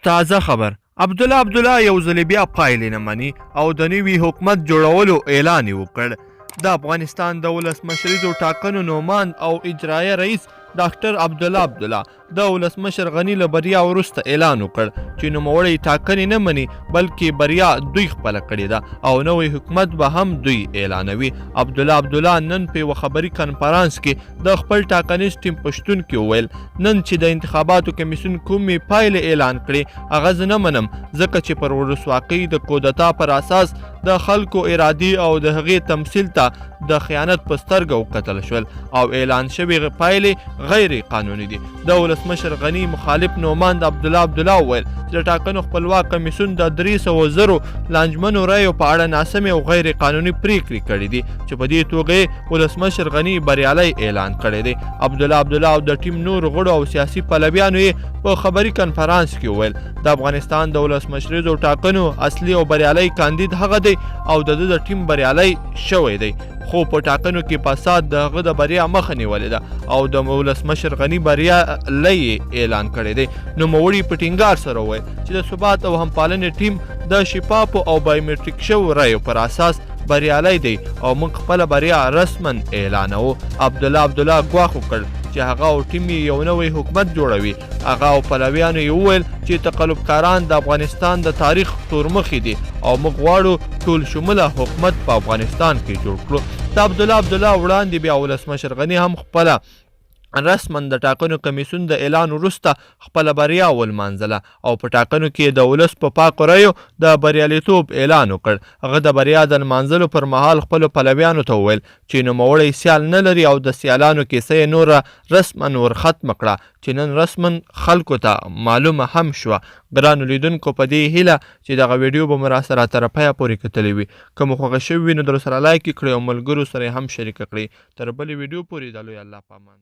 تازه خبر عبدالله یو ځل بیا پایلې نه مني او د نوي حکومت جوړولو اعلان یې وکړ. د افغانستان د ولسمشریزو ټاکنو نوماند او اجرایه رئیس ډاکټر عبدالله د ولسمشر غني له بریا وروسته اعلان وکړ چې نوموړی ټاکنې نه مني بلکې بریا دوی خپله کړې ده او نوی حکومت به هم دوی اعلانوي. عبدالله نن په یوه خبري کنفرانس کې د خپل ټاکنیز ټیم په شتون کې وویل نن چې د انتخاباتو کمیسیون کومې پایلې اعلان کړې هغه زه نه منم ځکه چې پر ولسواکۍ د کودتا پر اساس د خلکو ارادي او د هغې تمثیل ته د خیانت په سترګه وکتل شول او اعلان شوې پایلې غیر قانوني دي. د ولسمشر غني مخالف نوماند عبدالله وویل چې د ټاکنو خپلواک کمیسیون د 300,000 لانجمنو رایو په اړه ناسمې او غیر قانوني پریکړې کړې دي چې په دې توګه ولسمشر غني بریالی اعلان کړی دی. عبدالله او د ټیم نور غړو او سیاسي پلویانو یې په خبري کنفرانس کې وویل د افغانستان د ولسمشریزو ټاکنو اصلي او بریالی کاندید هغه دی او د ټیم بریالی شوی دی خو په ټاکنو کې فساد د هغه د بریا مخه نیولې ده او د ولسمشر غني بریالی اعلان کړی دی. نوموړي په ټینګار سره وویل چې د ثبات او همپالنې ټیم د شفافو او بایومټریک شوو رایو پر اساس بریالی دی او موږ خپله بریا رسما اعلانوو. عبدالله ګواښ وکړ چې هغه او ټیم یو نوی حکومت جوړوي. هغه او پلویانو یې وویل چې تقلبکاران د افغانستان د تاریخ تورمخي دي او موږ غواړو ټول شموله حکومت په افغانستان کې جوړ کړو. د عبدالله وړاندې بیا ولسمشر غني هم خپله رسما د ټاکنو کمیسیون د اعلان وروسته خپله بریا ولمانځله او په ټاکنو کې د ولس په پاکو رایو د بریالیتوب اعلان وکړ. هغه د بریا د لمانځلو پر مهال خپلو پلویانو ته وویل چې نوموړی سیال نه لري او د سیالانو کیسه یې نوره رسما ورختمه کړه چې نن رسما خلکو ته معلومه هم شوه. ګرانو لیدونکو په دې هیله چې دغه ویډیو به مو راسره تر پایه پورې کتلی وي که مو خوښه شوې وي نو در سره لایک یې کړئ او ملګرو سره یې هم شریکه کړئ. تر بلې ویډیو پورې د لوی الله په امان.